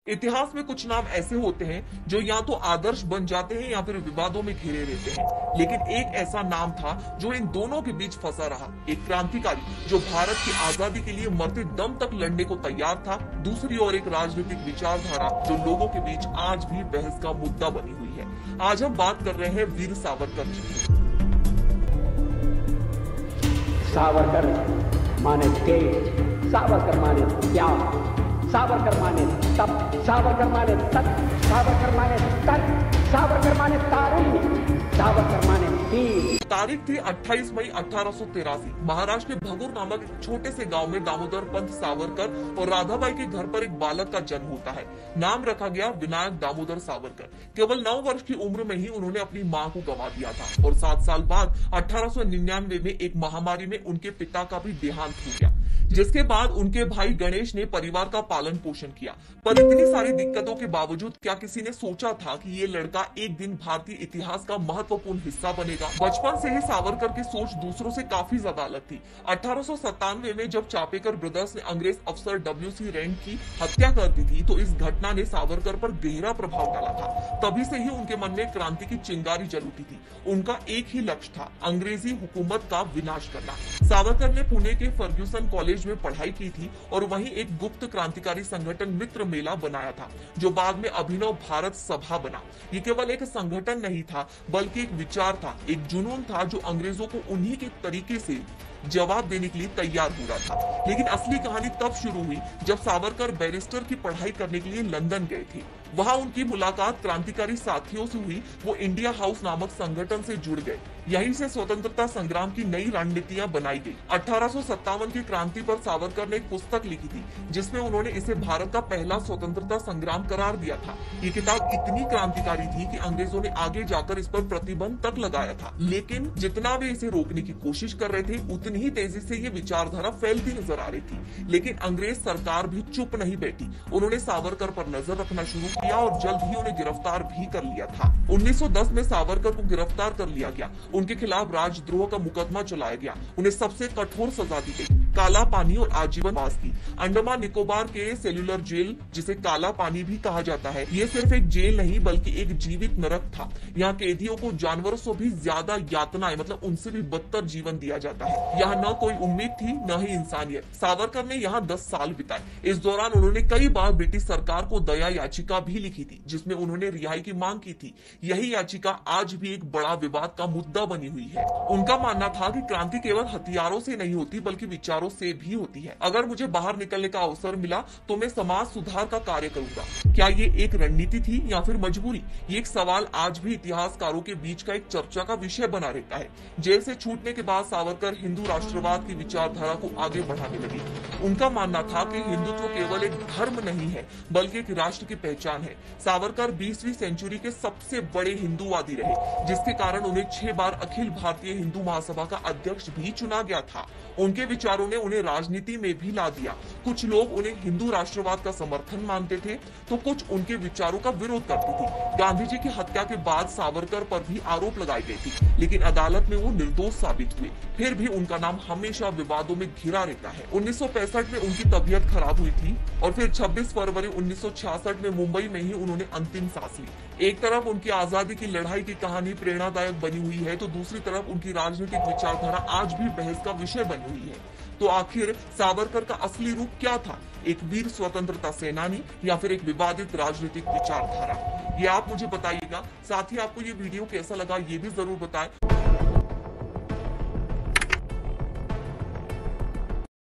इतिहास में कुछ नाम ऐसे होते हैं जो या तो आदर्श बन जाते हैं या फिर विवादों में घिरे रहते हैं, लेकिन एक ऐसा नाम था जो इन दोनों के बीच फंसा रहा। एक क्रांतिकारी जो भारत की आजादी के लिए मरते दम तक लड़ने को तैयार था, दूसरी ओर एक राजनीतिक विचारधारा जो लोगों के बीच आज भी बहस का मुद्दा बनी हुई है। आज हम बात कर रहे हैं वीर सावरकर जी। सावरकर माने तेज, सावरकर माने त्याग, सावरकर माने तप, सावरकर माने तप, सावरकर माने तर्क, सावरकर माने तारुण्य, सावरकर माने वीर। तारीख थी 28 मई 1883। महाराष्ट्र के भगूर नामक एक छोटे से गांव में दामोदर पंत सावरकर और राधाबाई के घर पर एक बालक का जन्म होता है। नाम रखा गया विनायक दामोदर सावरकर। केवल 9 वर्ष की उम्र में ही उन्होंने अपनी मां को गंवा दिया था और 7 साल बाद 1899 में एक महामारी में उनके पिता का भी देहांत हो गया, जिसके बाद उनके भाई गणेश ने परिवार का पालन पोषण किया। पर इतनी सारी दिक्कतों के बावजूद क्या किसी ने सोचा था कि ये लड़का एक दिन भारतीय इतिहास का महत्वपूर्ण हिस्सा बनेगा? बचपन से ही सावरकर की सोच दूसरों से काफी ज्यादा अलग थी। 1897 में जब चापेकर ब्रदर्स ने अंग्रेज अफसर डब्ल्यू.सी. रैंड की हत्या कर दी थी, तो इस घटना ने सावरकर पर गहरा प्रभाव डाला था। तभी से ही उनके मन में क्रांति की चिंगारी जल उठी थी। उनका एक ही लक्ष्य था, अंग्रेजी हुकूमत का विनाश करना। सावरकर ने पुणे के फर्ग्यूसन कॉलेज में पढ़ाई की थी और वहीं एक गुप्त क्रांतिकारी संगठन मित्र मेला बनाया था, जो बाद में अभिनव भारत सभा बना। ये केवल एक संगठन नहीं था, बल्कि एक विचार था, एक जुनून था जो अंग्रेजों को उन्हीं के तरीके से जवाब देने के लिए तैयार हो रहा था। लेकिन असली कहानी तब शुरू हुई जब सावरकर बैरिस्टर की पढ़ाई करने के लिए लंदन गए थे। वहां उनकी मुलाकात क्रांतिकारी साथियों से हुई। वो इंडिया हाउस नामक संगठन से जुड़ गए। यहीं से स्वतंत्रता संग्राम की नई रणनीतियां बनाई गई। 1857 की क्रांति पर सावरकर ने एक पुस्तक लिखी थी, जिसमें उन्होंने इसे भारत का पहला स्वतंत्रता संग्राम करार दिया था। ये किताब इतनी क्रांतिकारी थी कि अंग्रेजों ने आगे जाकर इस पर प्रतिबंध तक लगाया था, लेकिन जितना वे इसे रोकने की कोशिश कर रहे थे, उतनी ही तेजी से ये विचारधारा फैलती नजर आ रही थी। लेकिन अंग्रेज सरकार भी चुप नहीं बैठी। उन्होंने सावरकर पर नजर रखना शुरू किया और जल्द ही उन्हें गिरफ्तार भी कर लिया था। 1910 में सावरकर को गिरफ्तार कर लिया गया। उनके खिलाफ राजद्रोह का मुकदमा चलाया गया। उन्हें सबसे कठोर सजा दी गई, काला पानी और आजीवन वास की। अंडमान निकोबार के सेल्युलर जेल, जिसे काला पानी भी कहा जाता है, ये सिर्फ एक जेल नहीं बल्कि एक जीवित नरक था। यहाँ कैदियों को जानवरों से भी ज्यादा यातनाएं, मतलब उनसे भी बदतर जीवन दिया जाता है। यहाँ न कोई उम्मीद थी, न ही इंसानियत। सावरकर ने यहाँ 10 साल बिताए। इस दौरान उन्होंने कई बार ब्रिटिश सरकार को दया याचिका भी लिखी थी, जिसमें उन्होंने रिहाई की मांग की थी। यही याचिका आज भी एक बड़ा विवाद का मुद्दा बनी हुई है। उनका मानना था कि क्रांति केवल हथियारों से नहीं होती, बल्कि विचारों से भी होती है। अगर मुझे बाहर निकलने का अवसर मिला तो मैं समाज सुधार का कार्य करूंगा। क्या ये एक रणनीति थी या फिर मजबूरी? ये एक सवाल आज भी इतिहासकारों के बीच का एक चर्चा का विषय बना रहता है। जेल से छूटने के बाद सावरकर हिंदू राष्ट्रवाद की विचारधारा को आगे बढ़ाने लगे। उनका मानना था कि हिंदुत्व केवल एक धर्म नहीं है, बल्कि एक राष्ट्र की पहचान है। सावरकर 20वीं सेंचुरी के सबसे बड़े हिंदूवादी रहे, जिसके कारण उन्हें 6 बार अखिल भारतीय हिंदू महासभा का अध्यक्ष भी चुना गया था। उनके विचारों ने उन्हें राजनीति में भी ला दिया। कुछ लोग उन्हें हिंदू राष्ट्रवाद का समर्थन मानते थे, तो कुछ उनके विचारों का विरोध करते थे। गांधी जी की हत्या के बाद सावरकर पर भी आरोप लगाए गए थे, लेकिन अदालत में वो निर्दोष साबित हुए। फिर भी उनका नाम हमेशा विवादों में घिरा रहता है। 1965 में उनकी तबीयत खराब हुई थी और फिर 26 फरवरी 1966 में मुंबई में ही उन्होंने अंतिम सांस ली। एक तरफ उनकी आजादी की लड़ाई की कहानी प्रेरणादायक बनी हुई है, तो दूसरी तरफ उनकी राजनीतिक विचारधारा आज भी बहस का विषय बनी हुई है। तो आखिर सावरकर का असली रूप क्या था? एक वीर स्वतंत्रता सेनानी या फिर एक विवादित राजनीतिक विचारधारा? ये आप मुझे बताइएगा। साथ ही आपको ये वीडियो कैसा लगा ये भी जरूर बताएं।